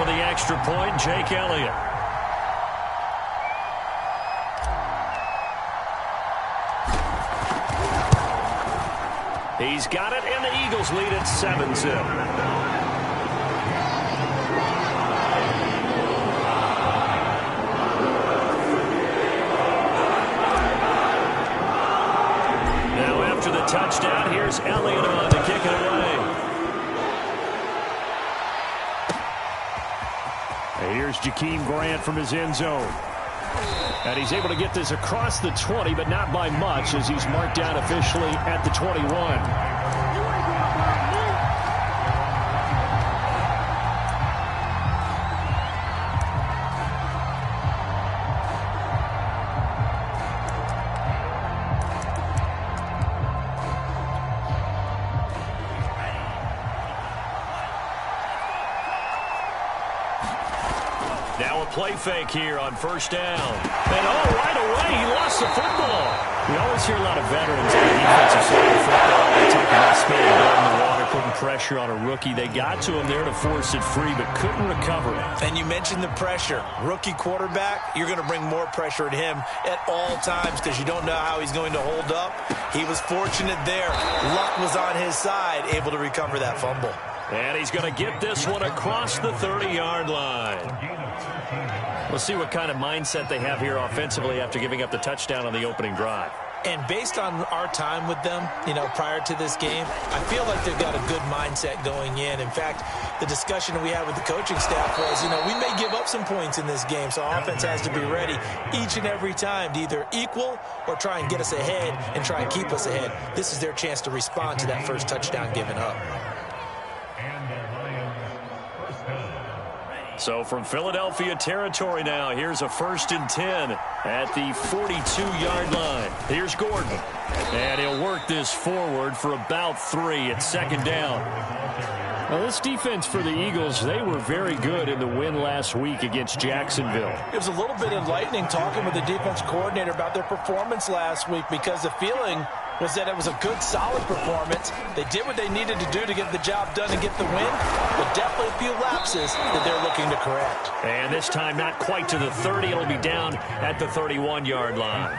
for the extra point, Jake Elliott. He's got it, and the Eagles lead at 7-0. Now after the touchdown, here's Elliott on to kick it away. And here's Jakeem Grant from his end zone. And he's able to get this across the 20, but not by much, as he's marked down officially at the 21. Now a play fake here on first down. And right away, he lost the football. We always hear a lot of veterans on the defensive side of football. They talk about spinning blood in the water, putting pressure on a rookie. They got to him there to force it free, but couldn't recover it. And you mentioned the pressure. Rookie quarterback, you're going to bring more pressure at him at all times because you don't know how he's going to hold up. He was fortunate there. Luck was on his side, able to recover that fumble. And he's going to get this one across the 30-yard line. We'll see what kind of mindset they have here offensively after giving up the touchdown on the opening drive. And based on our time with them, prior to this game, I feel like they've got a good mindset going in. In fact, the discussion that we had with the coaching staff was, we may give up some points in this game, so our offense has to be ready each and every time to either equal or try and get us ahead and try and keep us ahead. This is their chance to respond to that first touchdown given up. So from Philadelphia territory now, here's a 1st and 10 at the 42-yard line. Here's Gordon. And he'll work this forward for about 3 at 2nd down. Well, this defense for the Eagles, they were very good in the win last week against Jacksonville. It was a little bit enlightening talking with the defense coordinator about their performance last week because the feeling was that it was a good, solid performance. They did what they needed to do to get the job done and get the win, but definitely a few lapses that they're looking to correct. And this time not quite to the 30. It'll be down at the 31-yard line.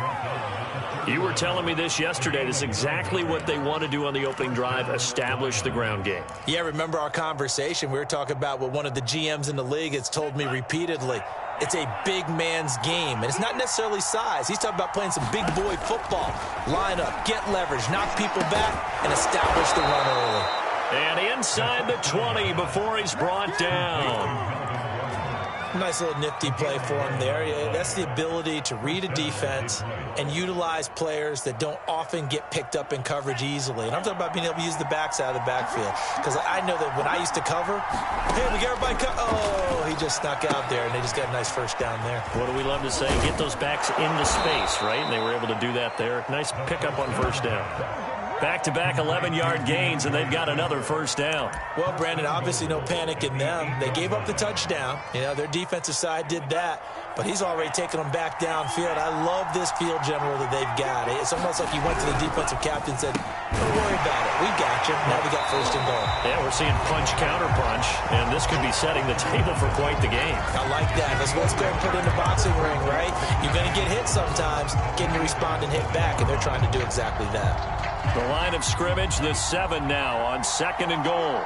You were telling me this yesterday. This is exactly what they want to do on the opening drive, establish the ground game. Yeah, remember our conversation. We were talking about what one of the GMs in the league has told me repeatedly. It's a big man's game, and it's not necessarily size. He's talking about playing some big boy football. Line up, get leverage, knock people back, and establish the run early. And inside the 20 before he's brought down. Nice little nifty play for him there. Yeah, that's the ability to read a defense and utilize players that don't often get picked up in coverage easily. And I'm talking about being able to use the backs out of the backfield. Because I know that when I used to cover, hey, we got everybody oh, he just snuck out there, and they just got a nice first down there. What do we love to say? Get those backs into space, right? And they were able to do that there. Nice pickup on first down. Back-to-back 11-yard gains, and they've got another first down. Well, Brandon, obviously no panic in them. They gave up the touchdown. Their defensive side did that, but he's already taken them back downfield. I love this field general that they've got. It's almost like he went to the defensive captain and said, don't worry about it. We got you. Now we got first and goal. Yeah, we're seeing punch, counter punch, and this could be setting the table for quite the game. I like that. Let's go and put in the boxing ring, right? You're going to get hit sometimes. Can you respond and hit back? And they're trying to do exactly that. The line of scrimmage, the 7 now on 2nd and goal.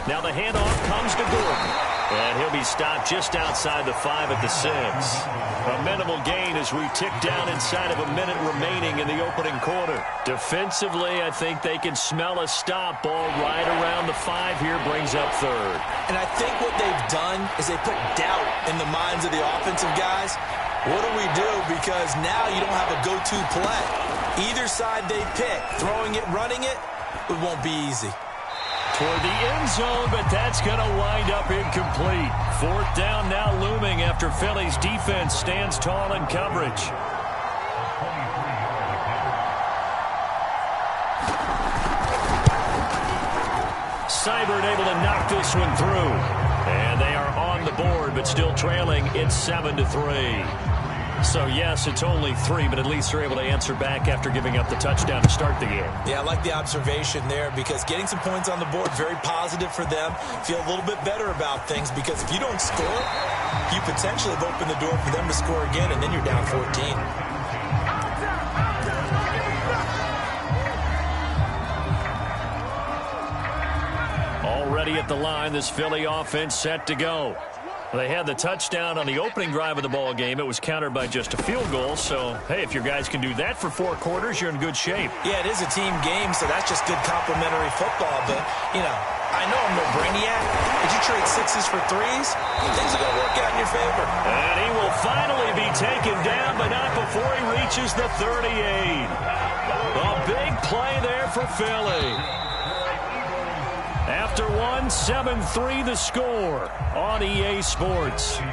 Now the handoff comes to Gordon. And he'll be stopped just outside the 5 at the 6. A minimal gain as we tick down inside of a minute remaining in the opening quarter. Defensively, I think they can smell a stop. Ball right around the 5 here, brings up 3rd. And I think what they've done is they put doubt in the minds of the offensive guys. What do we do? Because now you don't have a go-to play. Either side they pick, throwing it, running it, it won't be easy. Toward the end zone, but that's going to wind up incomplete. 4th down now looming after Philly's defense stands tall in coverage. Seibert able to knock this one through. And they are on the board, but still trailing. It's 7-3. So, yes, it's only 3, but at least they're able to answer back after giving up the touchdown to start the game. Yeah, I like the observation there because getting some points on the board, very positive for them. Feel a little bit better about things because if you don't score, you potentially have opened the door for them to score again, and then you're down 14. Already at the line, this Philly offense set to go. They had the touchdown on the opening drive of the ball game. It was countered by just a field goal. So, hey, if your guys can do that for 4 quarters, you're in good shape. Yeah, it is a team game, so that's just good complimentary football. But, you know, I know I'm no brainiac. Did you trade 6s for 3s? Things are going to work out in your favor. And he will finally be taken down, but not before he reaches the 38. A big play there for Philly. After 1, 7-3 the score on EA Sports. And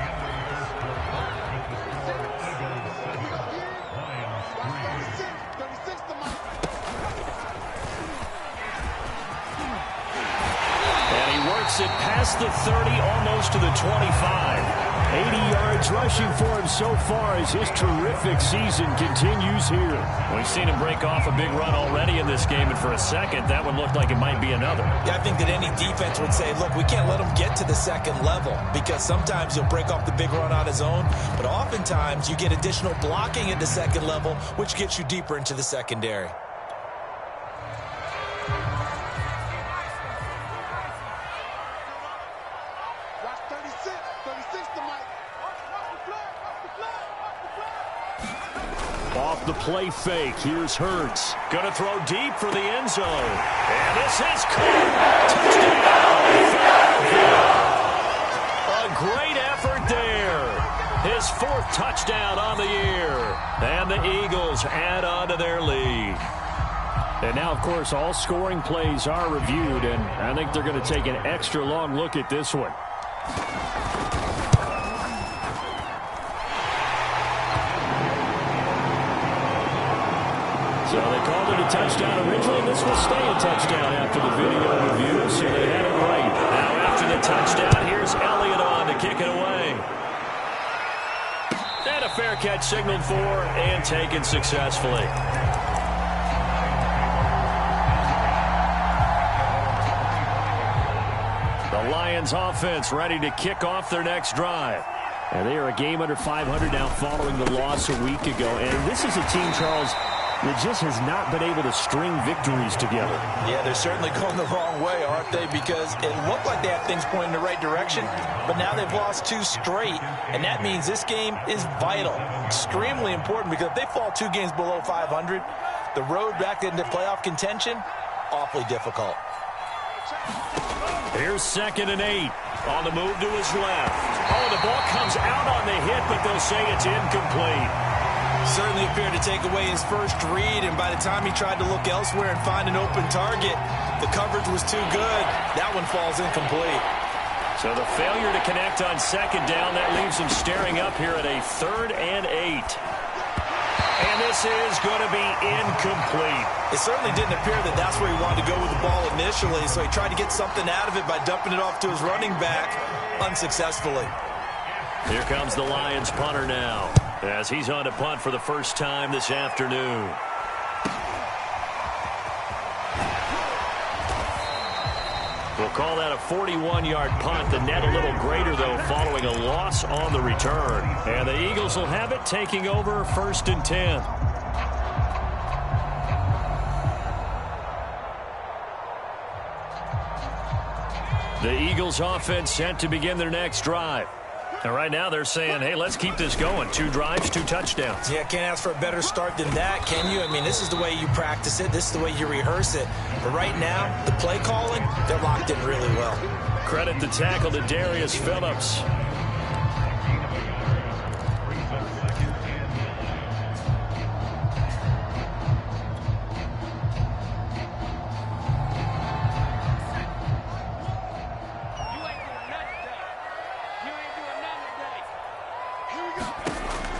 he works it past the 30, almost to the 25. 80 yards rushing for him so far as his terrific season continues here. We've seen him break off a big run already in this game, and for a second, that one looked like it might be another. Yeah, I think that any defense would say, look, we can't let him get to the second level because sometimes he'll break off the big run on his own, but oftentimes you get additional blocking at the second level, which gets you deeper into the secondary. Off the play fake, here's Hurts. Gonna throw deep for the end zone. And this is caught. Touchdown! A great effort there. His 4th touchdown on the year. And the Eagles add on to their lead. And now, of course, all scoring plays are reviewed, and I think they're going to take an extra long look at this one. So they called it a touchdown originally. This will stay a touchdown after the video review, so they had it right. Now after the touchdown, here's Elliott on to kick it away. And a fair catch signaled for and taken successfully. The Lions offense ready to kick off their next drive. And they are a game under 500 now following the loss a week ago. And this is a team, Charles, that just has not been able to string victories together. Yeah, they're certainly going the wrong way, aren't they? Because it looked like they had things pointing in the right direction, but now they've lost 2 straight, and that means this game is vital, extremely important, because if they fall 2 games below 500, the road back into playoff contention, awfully difficult. Here's 2nd and 8. On the move to his left. Oh, the ball comes out on the hit, but they'll say it's incomplete. Certainly appeared to take away his first read, and by the time he tried to look elsewhere and find an open target, the coverage was too good. That one falls incomplete. So the failure to connect on 2nd down, that leaves him staring up here at a 3rd and 8. And this is going to be incomplete. It certainly didn't appear that that's where he wanted to go with the ball initially, so he tried to get something out of it by dumping it off to his running back unsuccessfully. Here comes the Lions punter now, as he's on to punt for the first time this afternoon. We'll call that a 41-yard punt. The net a little greater, though, following a loss on the return. And the Eagles will have it, taking over 1st and 10. The Eagles offense set to begin their next drive. And right now they're saying, hey, let's keep this going. 2 drives, 2 touchdowns. Yeah, can't ask for a better start than that, can you? I mean, this is the way you practice it. This is the way you rehearse it. But right now, the play calling, they're locked in really well. Credit the tackle to Darius Phillips.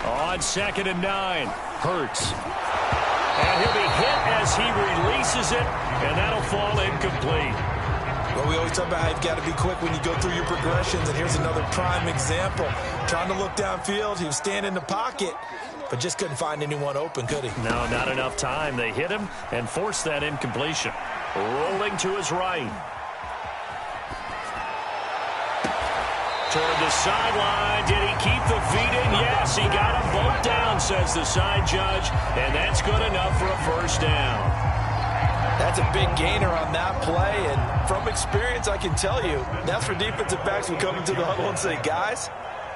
On 2nd and 9, Hurts. And he'll be hit as he releases it, and that'll fall incomplete. Well, Yeah, we always talk about how you've got to be quick when you go through your progressions, and here's another prime example. Trying to look downfield, he was standing in the pocket, but just couldn't find anyone open, could he? No, not enough time. They hit him and forced that incompletion. Rolling to his right. Toward the sideline. Did he keep the feet in? Yes, he got them both down, says the side judge, and that's good enough for a first down. That's a big gainer on that play, and from experience, I can tell you, that's where defensive backs will come into the huddle and say, guys,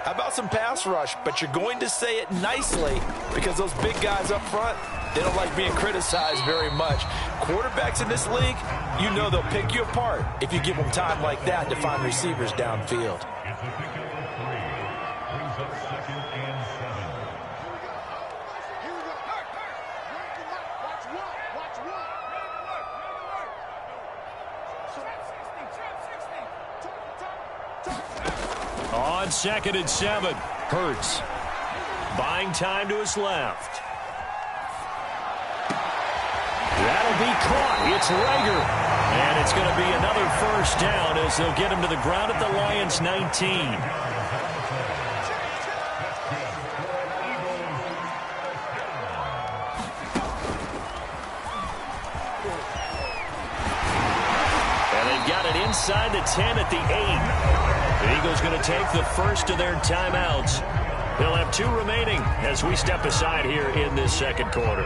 how about some pass rush? But you're going to say it nicely because those big guys up front, they don't like being criticized very much. Quarterbacks in this league, you know they'll pick you apart if you give them time like that to find receivers downfield. On 2nd and 7, Hurts buying time to his left. That'll be caught. It's Rager. And it's going to be another first down as they'll get him to the ground at the Lions' 19. And they've got it inside the 10 at the 8. The Eagles going to take the first of their timeouts. They'll have 2 remaining as we step aside here in this second quarter.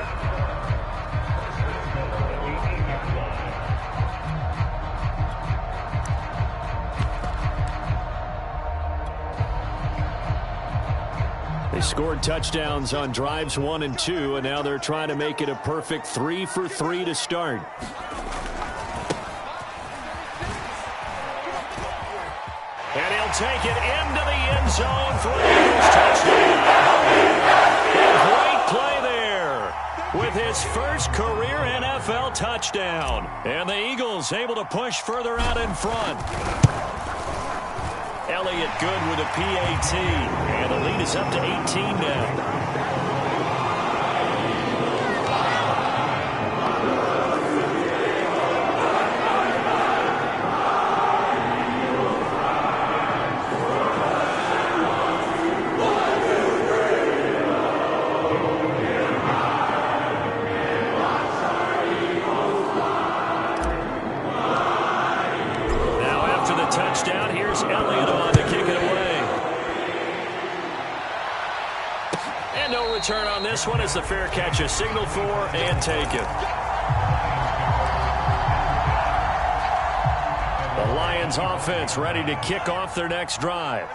They scored touchdowns on drives 1 and 2, and now they're trying to make it a perfect 3 for 3 to start. And he'll take it into the end zone for an Eagles touchdown. Great play there with his first career NFL touchdown. And the Eagles able to push further out in front. Elliott good with a PAT. And the lead is up to 18 now. Touchdown. Here's Elliott on to kick it away. And no return on this one as the fair catch is signaled for and taken. The Lions offense ready to kick off their next drive.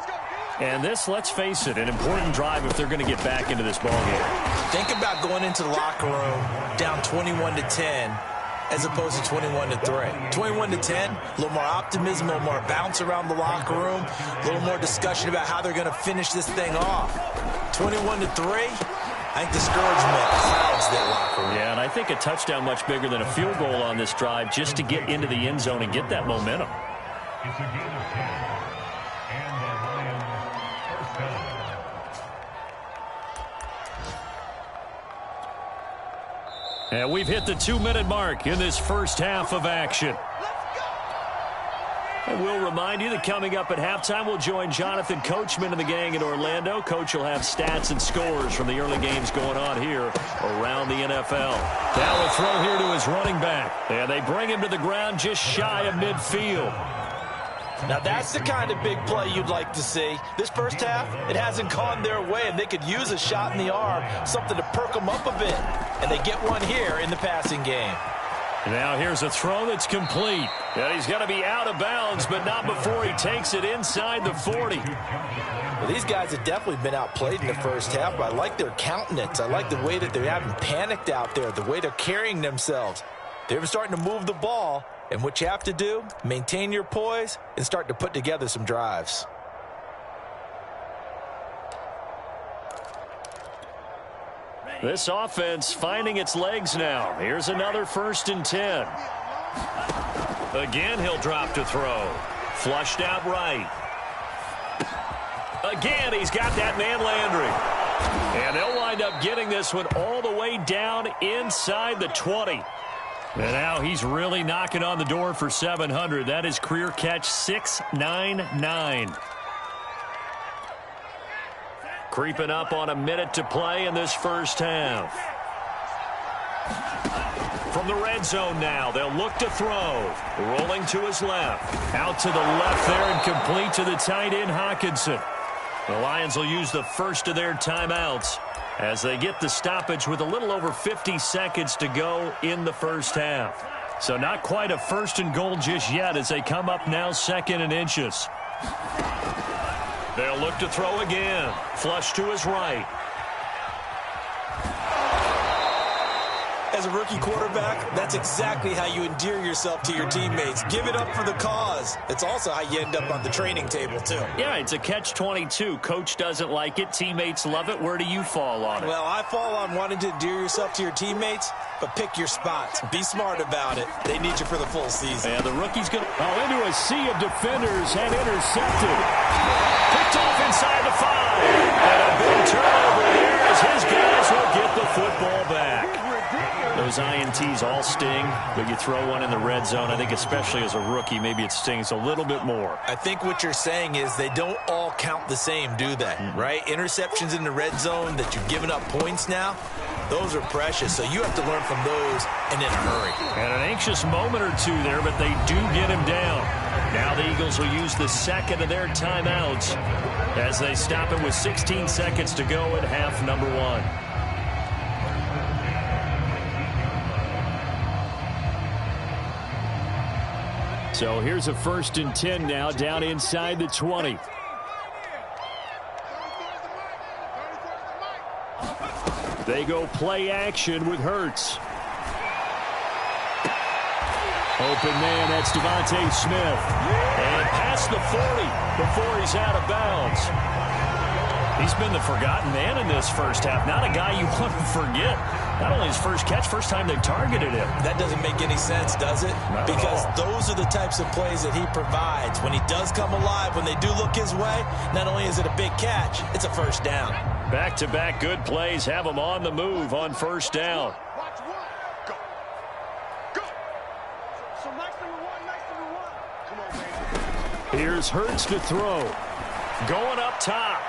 And this, let's face it, an important drive if they're going to get back into this ballgame. Think about going into the locker room down 21-10. As opposed to 21-3. 21-10, a little more optimism, a little more bounce around the locker room, a little more discussion about how they're going to finish this thing off. 21-3, I think discouragement clouds that locker room. Yeah, and I think a touchdown much bigger than a field goal on this drive just to get into the end zone and get that momentum. It's a gain of 10, and the Lions first down. And we've hit the 2-minute mark in this first half of action. And we'll remind you that coming up at halftime, we'll join Jonathan Coachman and the gang in Orlando. Coach will have stats and scores from the early games going on here around the NFL. Now a throw here to his running back. And they bring him to the ground just shy of midfield. Now that's the kind of big play you'd like to see. This first half, it hasn't gone their way, and they could use a shot in the arm, something to perk them up a bit. And they get one here in the passing game. Now here's a throw that's complete. And he's going to be out of bounds, but not before he takes it inside the 40. Well, these guys have definitely been outplayed in the first half, but I like their countenance. I like the way that they haven't panicked out there, the way they're carrying themselves. They're starting to move the ball. And what you have to do, maintain your poise and start to put together some drives. This offense finding its legs now. Here's another 1st and 10. Again, he'll drop to throw. Flushed out right. Again, he's got that man Landry. And they'll wind up getting this one all the way down inside the 20. And now he's really knocking on the door for 700. That is career catch 699. Creeping up on a minute to play in this first half. From the red zone now, they'll look to throw. Rolling to his left. Out to the left there and complete to the tight end, Hawkinson. The Lions will use the first of their timeouts as they get the stoppage with a little over 50 seconds to go in the first half. So not quite a first and goal just yet as they come up now second and inches. They'll look to throw again. Flush to his right. As a rookie quarterback, that's exactly how you endear yourself to your teammates. Give it up for the cause. It's also how you end up on the training table, too. Yeah, it's a catch-22. Coach doesn't like it. Teammates love it. Where do you fall on it? Well, I fall on wanting to endear yourself to your teammates, but pick your spots. Be smart about it. They need you for the full season. Yeah, the rookie's going to into a sea of defenders and intercepted. Picked off inside the 5. And a big turnover there as his guys will get the football back. Those INTs all sting, but you throw one in the red zone. I think especially as a rookie, maybe it stings a little bit more. I think what you're saying is they don't all count the same, do they? Right? Interceptions in the red zone that you've given up points now, those are precious. So you have to learn from those and in a hurry. And an anxious moment or two there, but they do get him down. Now the Eagles will use the second of their timeouts as they stop it with 16 seconds to go in half number 1. So here's a 1st and 10 now down inside the 20. They go play action with Hurts. Open man, that's Devontae Smith. And past the 40 before he's out of bounds. He's been the forgotten man in this first half. Not a guy you want to forget. Not only his first catch, first time they've targeted him. That doesn't make any sense, does it? Because those are the types of plays that he provides. When he does come alive, when they do look his way, not only is it a big catch, it's a first down. Back-to-back good plays have him on the move on first down. Here's Hurts to throw. Going up top.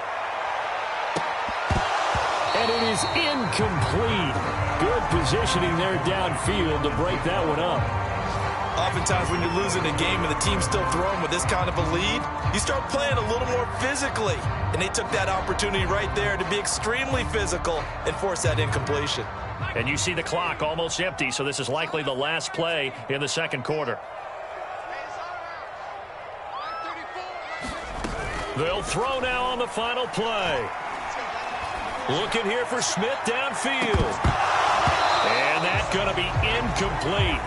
And it is incomplete. Good positioning there downfield to break that one up. Oftentimes when you're losing a game and the team's still throwing with this kind of a lead, you start playing a little more physically. And they took that opportunity right there to be extremely physical and force that incompletion. And you see the clock almost empty, so this is likely the last play in the second quarter. They'll throw now on the final play. Looking here for Smith downfield. And that's going to be incomplete.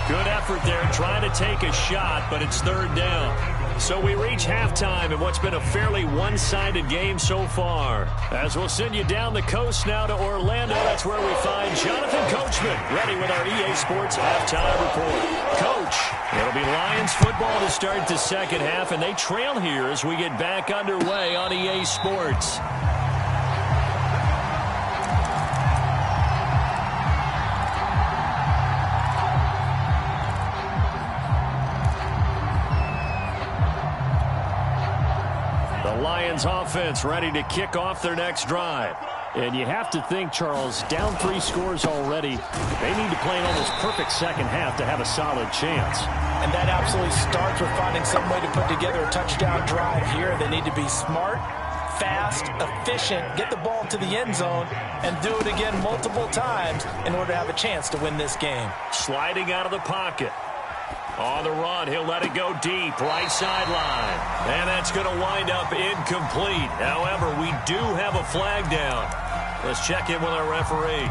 Good effort there trying to take a shot, but it's third down. So we reach halftime in what's been a fairly one-sided game so far. As we'll send you down the coast now to Orlando, that's where we find Jonathan Coachman, ready with our EA Sports halftime report. Coach, it'll be Lions football to start the second half, and they trail here as we get back underway on EA Sports. Lions offense ready to kick off their next drive. And you have to think, Charles, down 3 scores already. They need to play an almost perfect second half to have a solid chance. And that absolutely starts with finding some way to put together a touchdown drive here. They need to be smart, fast, efficient, get the ball to the end zone, and do it again multiple times in order to have a chance to win this game. Sliding out of the pocket. On the run, he'll let it go deep, right sideline. And that's going to wind up incomplete. However, we do have a flag down. Let's check in with our referee.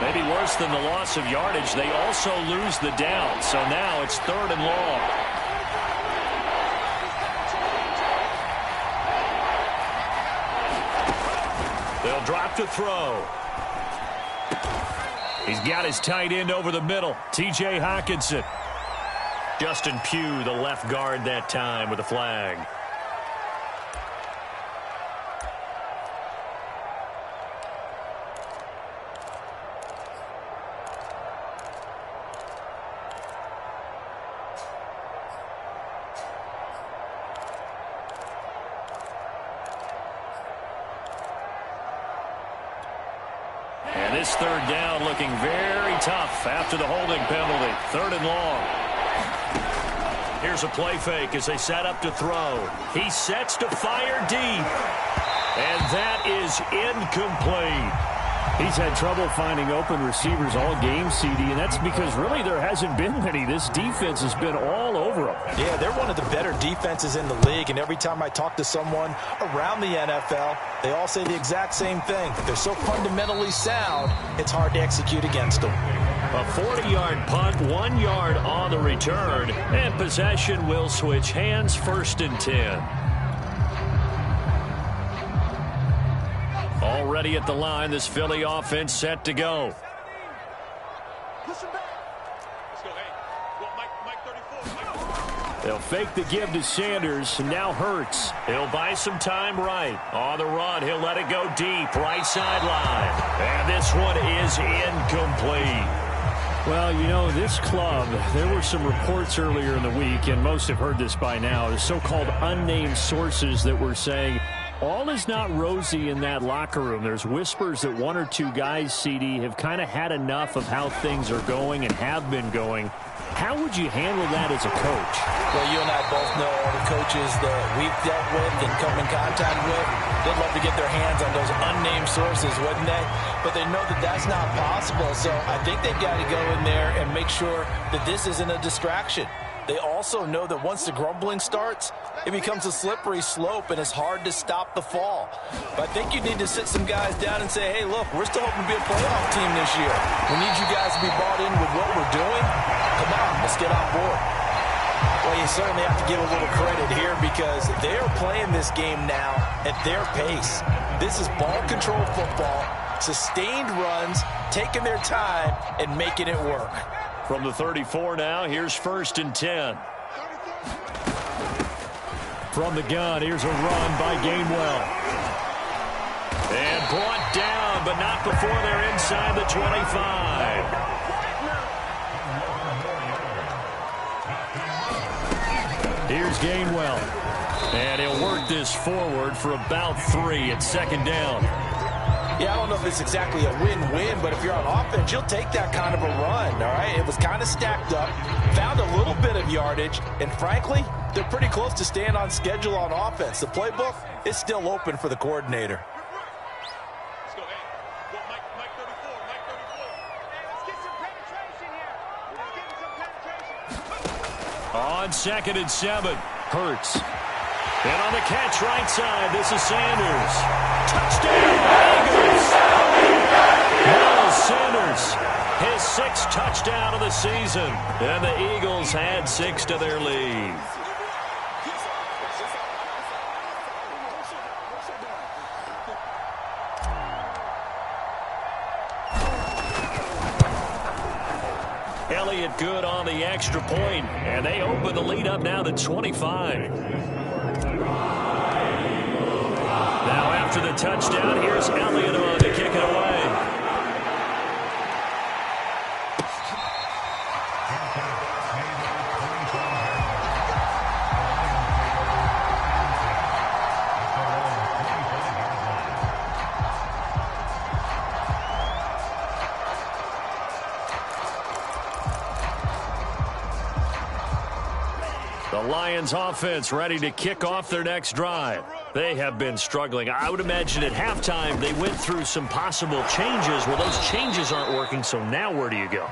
Maybe worse than the loss of yardage, they also lose the down. So now it's 3rd and long. They'll drop to throw. He's got his tight end over the middle, T.J. Hawkinson. Justin Pugh, the left guard that time with a flag. this third down looking very tough after the holding penalty. 3rd and long. Here's a play fake as they set up to throw. He sets to fire deep. And that is incomplete. He's had trouble finding open receivers all game, CD, and that's because really there hasn't been many. This defense has been all over them. Yeah, they're one of the better defenses in the league, and every time I talk to someone around the NFL, they all say the exact same thing. They're so fundamentally sound, it's hard to execute against them. A 40-yard punt, 1 yard on the return, and possession will switch hands. 1st and 10. Already at the line, this Philly offense set to go. They'll fake the give to Sanders, and now Hurts. He'll buy some time right. On the run, he'll let it go deep, right sideline. And this one is incomplete. Well, you know, this club, there were some reports earlier in the week, and most have heard this by now, the so-called unnamed sources that were saying all is not rosy in that locker room. There's whispers that 1 or 2 guys, CD, have kind of had enough of how things are going and have been going. How would you handle that as a coach? Well, you and I both know all the coaches that we've dealt with and come in contact with. They'd love to get their hands on those unnamed sources, wouldn't they? But they know that that's not possible. So I think they've got to go in there and make sure that this isn't a distraction. They also know that once the grumbling starts, it becomes a slippery slope, and it's hard to stop the fall. But I think you need to sit some guys down and say, hey, look, we're still hoping to be a playoff team this year. We need you guys to be bought in with what we're doing. Come on, let's get on board. Well, you certainly have to give a little credit here because they are playing this game now at their pace. This is ball control football, sustained runs, taking their time, and making it work. From the 34 now, here's 1st and 10. From the gun, here's a run by Gainwell. And brought down, but not before they're inside the 25. Here's Gainwell. And he'll work this forward for about 3 at 2nd down. Yeah, I don't know if it's exactly a win-win, but if you're on offense, you'll take that kind of a run, all right? It was kind of stacked up, found a little bit of yardage, and frankly, they're pretty close to staying on schedule on offense. The playbook is still open for the coordinator. Let's go, Mike 34, Mike 34. Hey, let's get some penetration here. Let's get some penetration. On 2nd and 7, Hurts. And on the catch right side, this is Sanders. Touchdown, Eagles! Miles Sanders, his 6th touchdown of the season. And the Eagles had 6 to their lead. Elliott good on the extra point, and they open the lead up now to 25. Now after the touchdown, here's Elliott on to kick it away. The Lions offense ready to kick off their next drive. They have been struggling. I would imagine at halftime they went through some possible changes. Well, those changes aren't working, so now where do you go?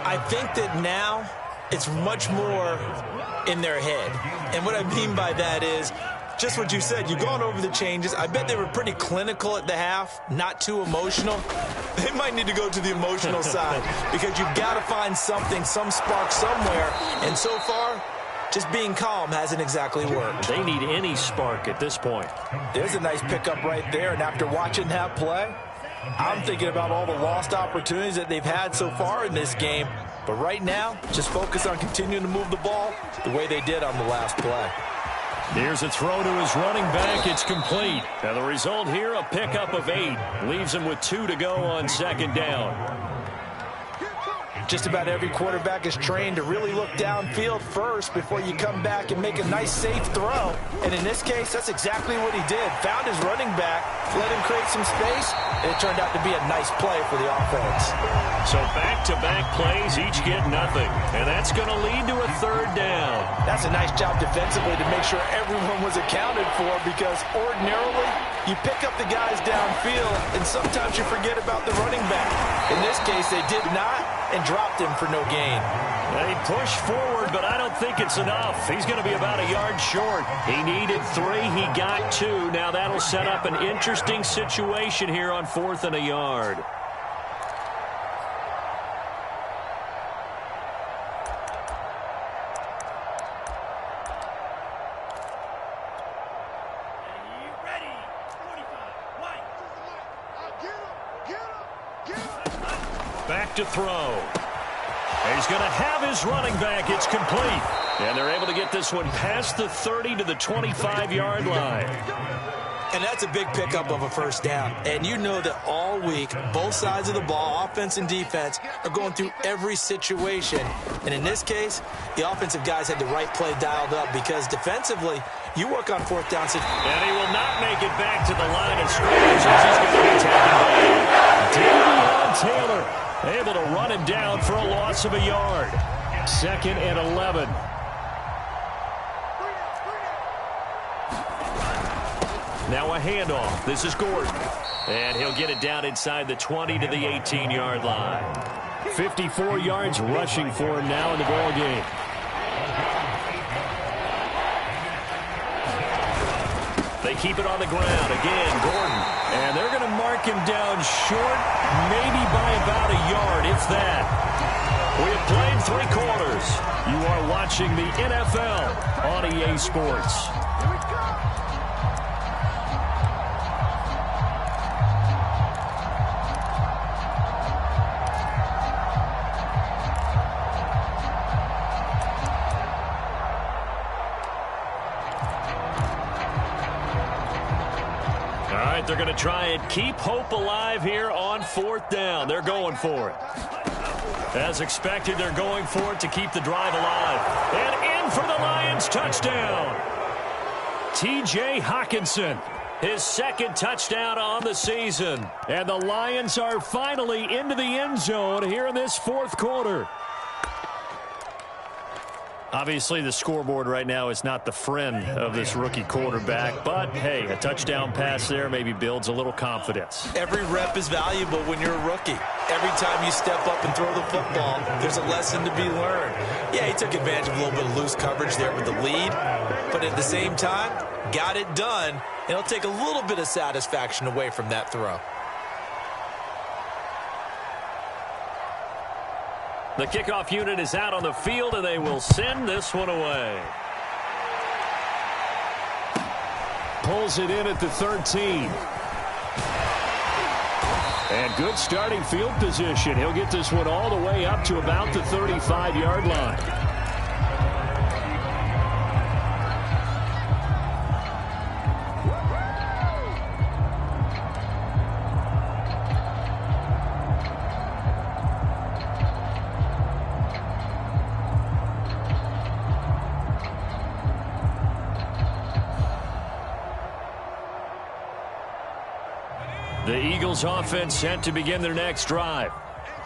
I think that now it's much more in their head. And what I mean by that is just what you said. You've gone over the changes. I bet they were pretty clinical at the half, not too emotional. They might need to go to the emotional side because you've got to find something, some spark somewhere. And so far, just being calm hasn't exactly worked. They need any spark at this point. There's a nice pickup right there, and after watching that play, I'm thinking about all the lost opportunities that they've had so far in this game. But right now, just focus on continuing to move the ball the way they did on the last play. Here's a throw to his running back. It's complete. And the result here, a pickup of 8. Leaves him with 2 to go on 2nd down. Just about every quarterback is trained to really look downfield first before you come back and make a nice, safe throw. And in this case, that's exactly what he did. Found his running back, let him create some space, and it turned out to be a nice play for the offense. So back-to-back plays, each get nothing. And that's going to lead to a third down. That's a nice job defensively to make sure everyone was accounted for, because ordinarily you pick up the guys downfield and sometimes you forget about the running back. In this case, they did not and dropped him for no gain. They push forward, but I don't think it's enough. He's going to be about a yard short. He needed 3. He got 2. Now that'll set up an interesting situation here on 4th and a yard. Back to throw. He's going to have his running back. It's complete. And they're able to get this one past the 30 to the 25-yard line. And that's a big pickup of a first down. And you know that all week, both sides of the ball, offense and defense, are going through every situation. And in this case, the offensive guys had the right play dialed up, because defensively, you work on 4th down. And he will not make it back to the line of scrimmage as he's going to be taken down. Davion Taylor able to run him down for a loss of a yard. 2nd and 11. Now a handoff. This is Gordon. And he'll get it down inside the 20 to the 18-yard line. 54 yards rushing for him now in the ball game. They keep it on the ground. Again, Gordon. And they're going to mark him down short, maybe by about a yard, if that. We have played 3 quarters. You are watching the NFL on EA Sports. They're going to try and keep hope alive here on 4th down. They're going for it. As expected, they're going for it to keep the drive alive. And in for the Lions touchdown. T.J. Hockenson, his 2nd touchdown on the season. And the Lions are finally into the end zone here in this 4th quarter. Obviously, the scoreboard right now is not the friend of this rookie quarterback. But, hey, a touchdown pass there maybe builds a little confidence. Every rep is valuable when you're a rookie. Every time you step up and throw the football, there's a lesson to be learned. Yeah, he took advantage of a little bit of loose coverage there with the lead. But at the same time, got it done. And it'll take a little bit of satisfaction away from that throw. The kickoff unit is out on the field, and they will send this one away. Pulls it in at the 13. And good starting field position. He'll get this one all the way up to about the 35-yard line. The Eagles offense set to begin their next drive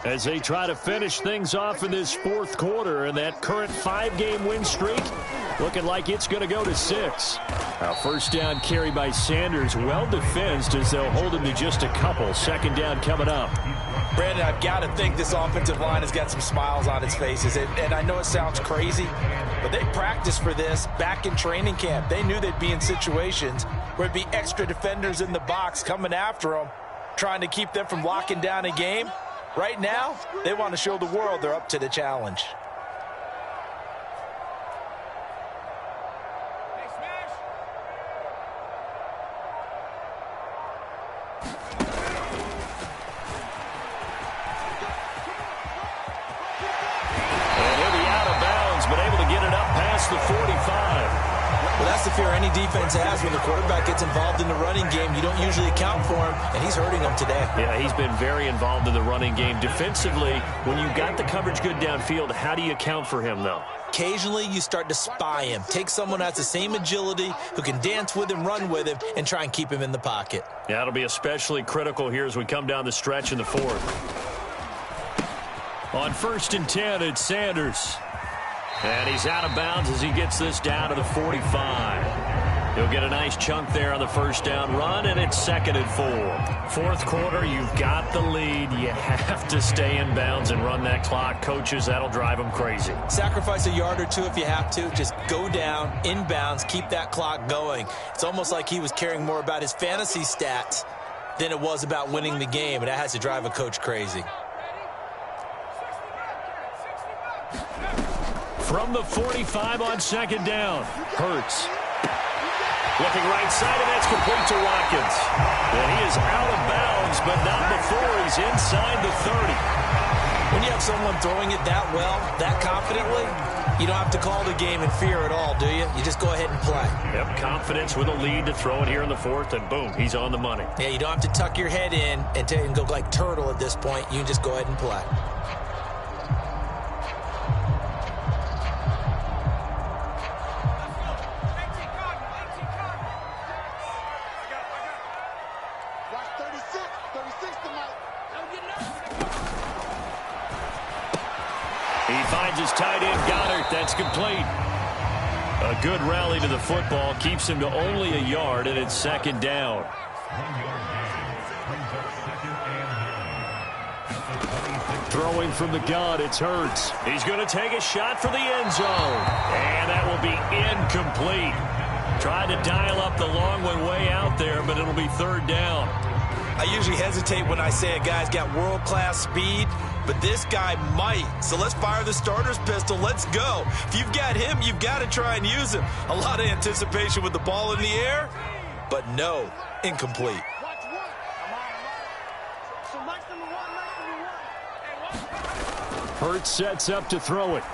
as they try to finish things off in this 4th quarter, and that current 5-game win streak looking like it's going to go to 6. A first down carry by Sanders, well defensed as they'll hold him to just a couple. 2nd down coming up. Brandon, I've got to think this offensive line has got some smiles on its faces. And I know it sounds crazy, but they practiced for this back in training camp. They knew they'd be in situations where it'd be extra defenders in the box coming after them, trying to keep them from locking down a game. Right now, they want to show the world they're up to the challenge. And he'll be out of bounds, but able to get it up past the 45. Well, that's the fear any defense has when the quarterback gets involved in the running game. You don't usually account for him, and he's hurting them today. Yeah, he's been very involved in the running game. Defensively, when you got the coverage good downfield, how do you account for him, though? Occasionally, you start to spy him. Take someone who has the same agility, who can dance with him, run with him, and try and keep him in the pocket. Yeah, it'll be especially critical here as we come down the stretch in the fourth. On 1st and 10, it's Sanders. And he's out of bounds as he gets this down to the 45. He'll get a nice chunk there on the first down run, and it's 2nd and 4. Fourth quarter, you've got the lead. You have to stay in bounds and run that clock. Coaches, that'll drive them crazy. Sacrifice a yard or two if you have to. Just go down, in bounds, keep that clock going. It's almost like he was caring more about his fantasy stats than it was about winning the game, and that has to drive a coach crazy. From the 45 on 2nd down, Hurts. Looking right side, and that's complete to Watkins. And he is out of bounds, but not before he's inside the 30. When you have someone throwing it that well, that confidently, you don't have to call the game in fear at all, do you? You just go ahead and play. Yep, confidence with a lead to throw it here in the fourth, and boom, he's on the money. Yeah, you don't have to tuck your head in and go like turtle at this point. You can just go ahead and play. He finds his tight end, Goddard. That's complete. A good rally to the football. Keeps him to only a yard, and it's 2nd down. Throwing from the gun, it's Hurts. He's going to take a shot for the end zone. And that will be incomplete. Tried to dial up the long one way out there, but it'll be 3rd down. I usually hesitate when I say a guy's got world-class speed, but this guy might. So let's fire the starter's pistol. Let's go. If you've got him, you've got to try and use him. A lot of anticipation with the ball in the air, but no, incomplete. Hurts sets up to throw it.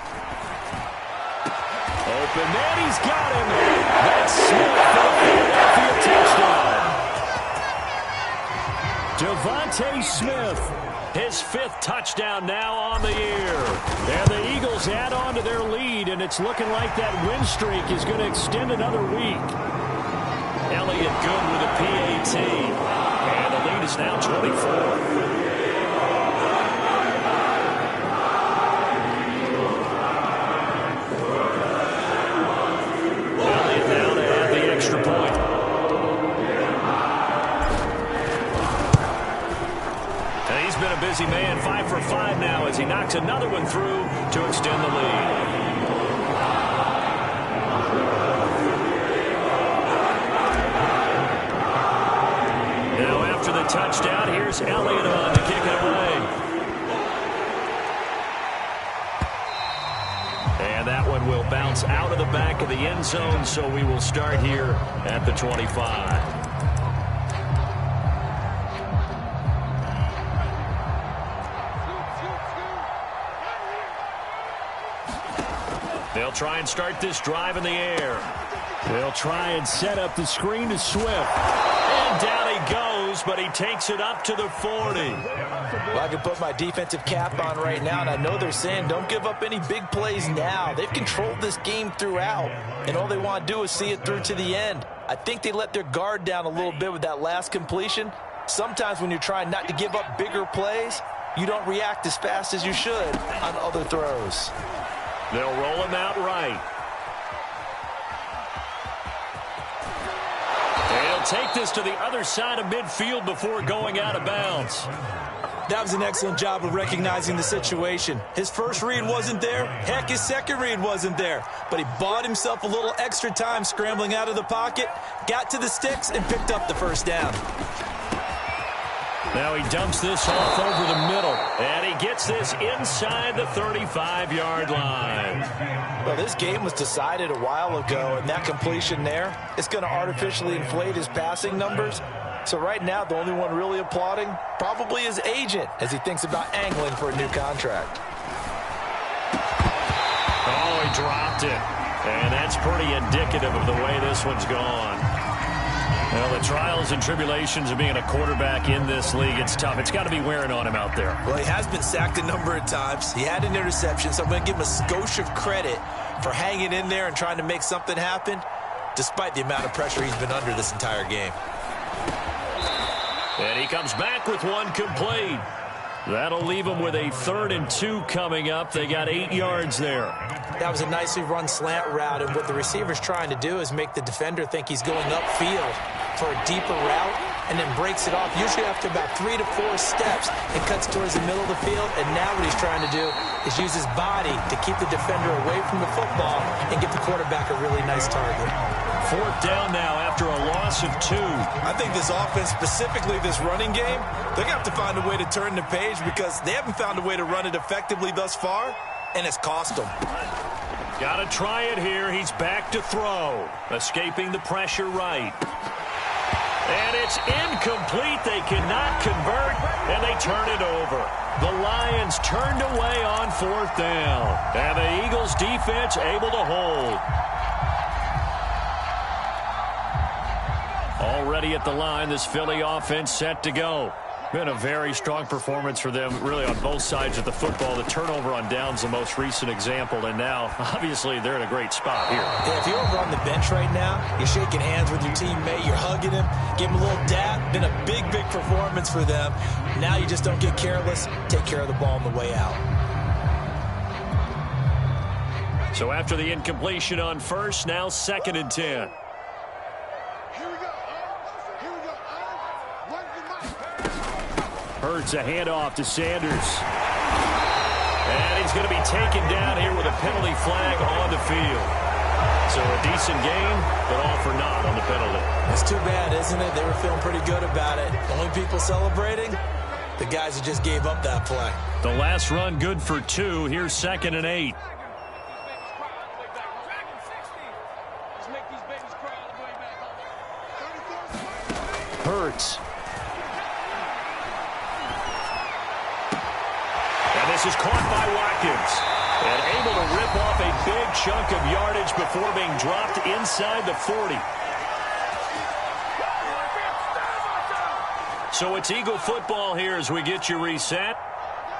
Open, and he's got him. That's Smith for the Philadelphia touchdown. Devontae Smith, his 5th touchdown now on the year. And the Eagles add on to their lead, and it's looking like that win streak is going to extend another week. Elliott good with a PAT, and the lead is now 24. Extra point. And he's been a busy man, 5 for 5 now as he knocks another one through to extend the lead. Now after the touchdown, here's Elliott on to kick it away. And that one will bounce out of the back of the end zone, so we will start here at the 25. They'll try and start this drive in the air. They'll try and set up the screen to Swift. And down he goes, but he takes it up to the 40. Well, I can put my defensive cap on right now, and I know they're saying don't give up any big plays now. They've controlled this game throughout, and all they want to do is see it through to the end. I think they let their guard down a little bit with that last completion. Sometimes when you're trying not to give up bigger plays, you don't react as fast as you should on other throws. They'll roll him out right. They'll take this to the other side of midfield before going out of bounds. That was an excellent job of recognizing the situation. His first read wasn't there. Heck, his second read wasn't there. But he bought himself a little extra time scrambling out of the pocket, got to the sticks, and picked up the first down. Now he dumps this off over the middle, and he gets this inside the 35-yard line. Well, this game was decided a while ago, and that completion there, it's going to artificially inflate his passing numbers. So right now, the only one really applauding probably his agent as he thinks about angling for a new contract. Oh, he dropped it. And that's pretty indicative of the way this one's gone. Well, the trials and tribulations of being a quarterback in this league, it's tough. It's got to be wearing on him out there. Well, he has been sacked a number of times. He had an interception, so I'm going to give him a skosh of credit for hanging in there and trying to make something happen, despite the amount of pressure he's been under this entire game. And he comes back with one complete. That'll leave them with a 3rd and 2 coming up. They got 8 yards there. That was a nicely run slant route, and what the receiver's trying to do is make the defender think he's going upfield for a deeper route and then breaks it off, usually after about 3 to 4 steps, and cuts towards the middle of the field. And now what he's trying to do is use his body to keep the defender away from the football and give the quarterback a really nice target. 4th down now after a loss of 2. I think this offense, specifically this running game, they're going to have to find a way to turn the page because they haven't found a way to run it effectively thus far, and it's cost them. Got to try it here. He's back to throw. Escaping the pressure right. And it's incomplete. They cannot convert, and they turn it over. The Lions turned away on 4th down. And the Eagles defense able to hold. Already at the line, this Philly offense set to go. Been a very strong performance for them, really, on both sides of the football. The turnover on downs, the most recent example, and now, obviously, they're in a great spot here. Yeah, if you're over on the bench right now, you're shaking hands with your teammate, you're hugging him, give him a little dap. Been a big, big performance for them. Now you just don't get careless. Take care of the ball on the way out. So after the incompletion on 1st, now 2nd and 10. Hurts a handoff to Sanders. And he's going to be taken down here with a penalty flag on the field. So a decent game, but all for naught on the penalty. It's too bad, isn't it? They were feeling pretty good about it. The only people celebrating, the guys who just gave up that play. The last run good for 2. Here's 2nd and 8. Hurts. This is caught by Watkins, and able to rip off a big chunk of yardage before being dropped inside the 40. So it's Eagle football here as we get you reset.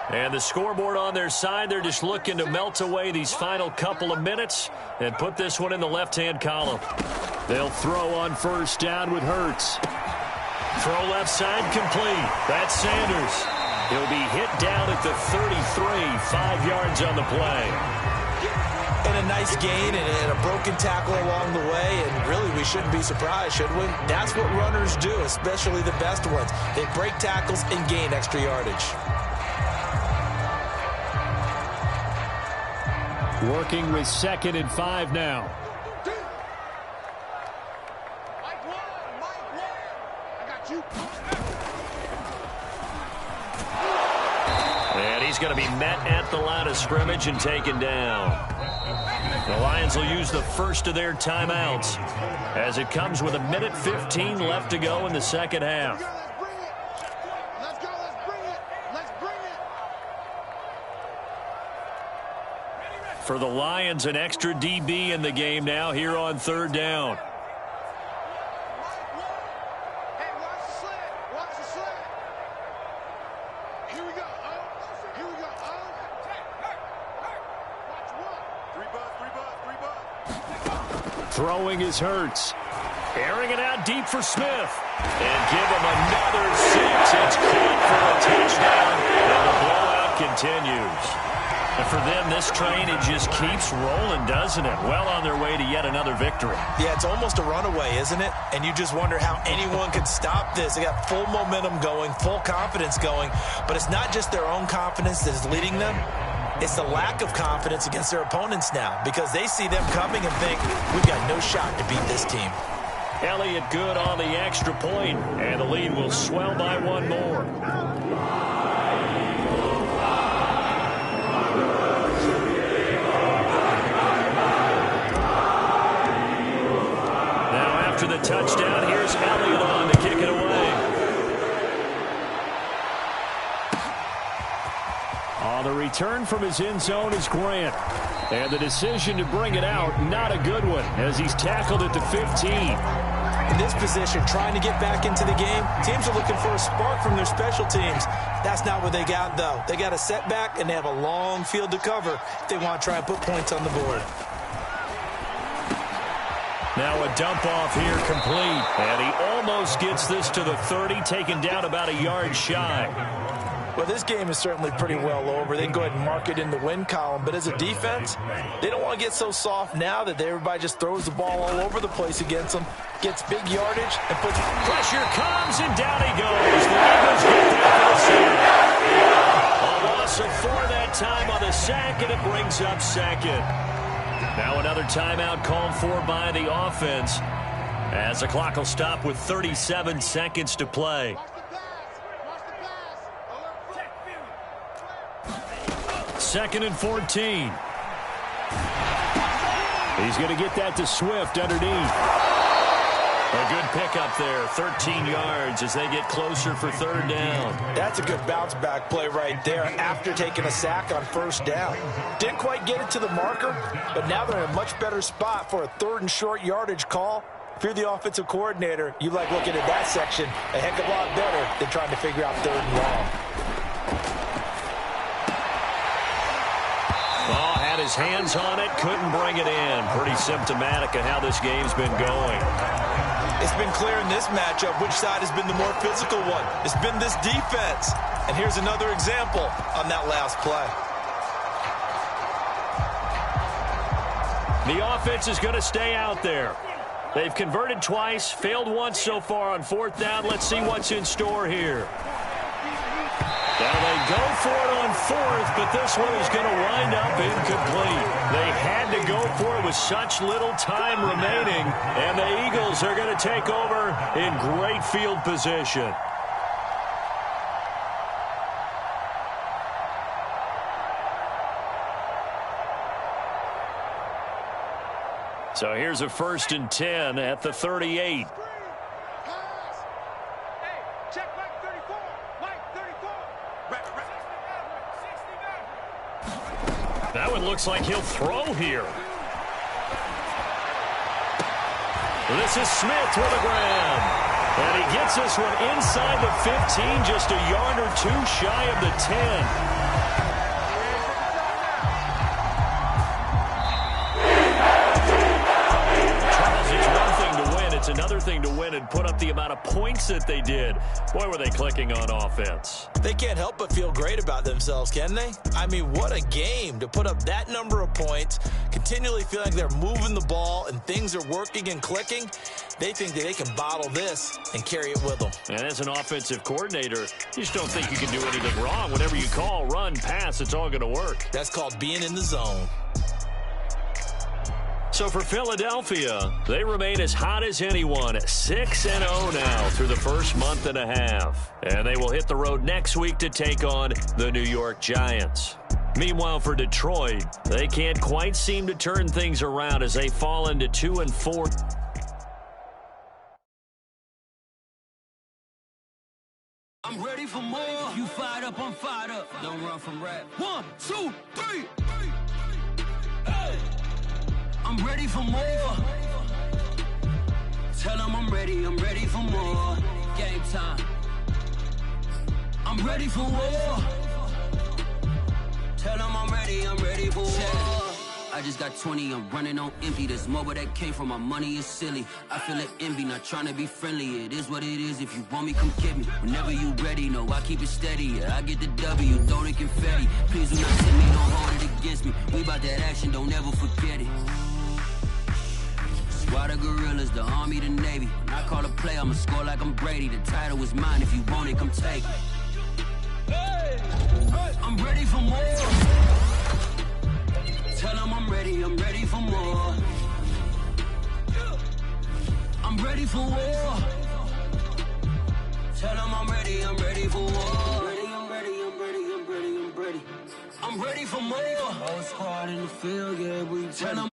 And the scoreboard on their side, they're just looking to melt away these final couple of minutes and put this one in the left-hand column. They'll throw on 1st down with Hurts. Throw left side complete. That's Sanders. He'll be hit down at the 33, 5 yards on the play. And a nice gain and a broken tackle along the way, and really we shouldn't be surprised, should we? That's what runners do, especially the best ones. They break tackles and gain extra yardage. Working with 2nd and 5 now. And he's going to be met at the line of scrimmage and taken down. The Lions will use the first of their timeouts as it comes with 1:15 left to go in the second half. For the Lions, an extra DB in the game now here on 3rd down. Throwing is Hurts. Airing it out deep for Smith. And give him another 6. It's caught for a touchdown. And the blowout continues. And for them, this train, it just keeps rolling, doesn't it? Well on their way to yet another victory. Yeah, it's almost a runaway, isn't it? And you just wonder how anyone could stop this. They got full momentum going, full confidence going. But it's not just their own confidence that is leading them. It's the lack of confidence against their opponents now because they see them coming and think, we've got no shot to beat this team. Elliott good on the extra point, and the lead will swell by one more. Now after the touchdown, here's Elliott on to kick it away. Now the return from his end zone is Grant. And the decision to bring it out, not a good one, as he's tackled at the 15. In this position, trying to get back into the game, teams are looking for a spark from their special teams. That's not what they got, though. They got a setback, and they have a long field to cover if they want to try and put points on the board. Now a dump off here complete. And he almost gets this to the 30, taken down about a yard shy. Well, this game is certainly pretty well over. They can go ahead and mark it in the win column. But as a defense, they don't want to get so soft now that everybody just throws the ball all over the place against them, gets big yardage, and puts pressure comes, and down he goes. The Eagles get there for the sack. A loss of 4 that time on the sack, and it brings up second. Now another timeout called for by the offense, as the clock will stop with 37 seconds to play. Second and 14. He's going to get that to Swift underneath. A good pickup there, 13 yards as they get closer for third down. That's a good bounce back play right there after taking a sack on first down. Didn't quite get it to the marker, but now they're in a much better spot for a third and short yardage call. If you're the offensive coordinator, you like looking at that section a heck of a lot better than trying to figure out third and long. Oh, had his hands on it, couldn't bring it in. Pretty symptomatic of how this game's been going. It's been clear in this matchup which side has been the more physical one. It's been this defense. And here's another example on that last play. The offense is going to stay out there. They've converted twice, failed once so far on fourth down. Let's see what's in store here. Now they go for it on fourth, but this one is going to wind up incomplete. They had to go for it with such little time remaining, and the Eagles are going to take over in great field position. So here's a 1st and 10 at the 38. That one looks like he'll throw here. This is Smith with a grab. And he gets this one inside the 15, just a yard or two shy of the 10. It's another thing to win and put up the amount of points that they did. Boy, were they clicking on offense. They can't help but feel great about themselves, can they? I mean, what a game to put up that number of points, continually feel like they're moving the ball and things are working and clicking. They think that they can bottle this and carry it with them. And as an offensive coordinator, you just don't think you can do anything wrong. Whatever you call, run, pass, it's all going to work. That's called being in the zone. So for Philadelphia, they remain as hot as anyone, 6-0 now through the first month and a half. And they will hit the road next week to take on the New York Giants. Meanwhile, for Detroit, they can't quite seem to turn things around as they fall into 2-4. I'm ready for more. You fired up, I'm fired up. Don't run from rap. 1, 2, 3. Hey. I'm ready for more. Tell them I'm ready for more. Game time. I'm ready for war. Tell them I'm ready for war. I just got 20, I'm running on empty. This mobile that came from my money is silly. I feel it envy, not trying to be friendly. It is what it is, if you want me, come get me. Whenever you ready, no, I keep it steady. Yeah, I get the W, throw the confetti. Please do not send me, don't hold it against me. We about that action, don't ever forget it. Squad of gorillas, the army, the navy. When I call a play, I'ma score like I'm Brady. The title is mine, if you want it, come take it. I'm ready for more. Tell them I'm ready for more. I'm ready for war. Tell them I'm ready for war. I'm ready for more. Whole squad in the field, yeah, we tell them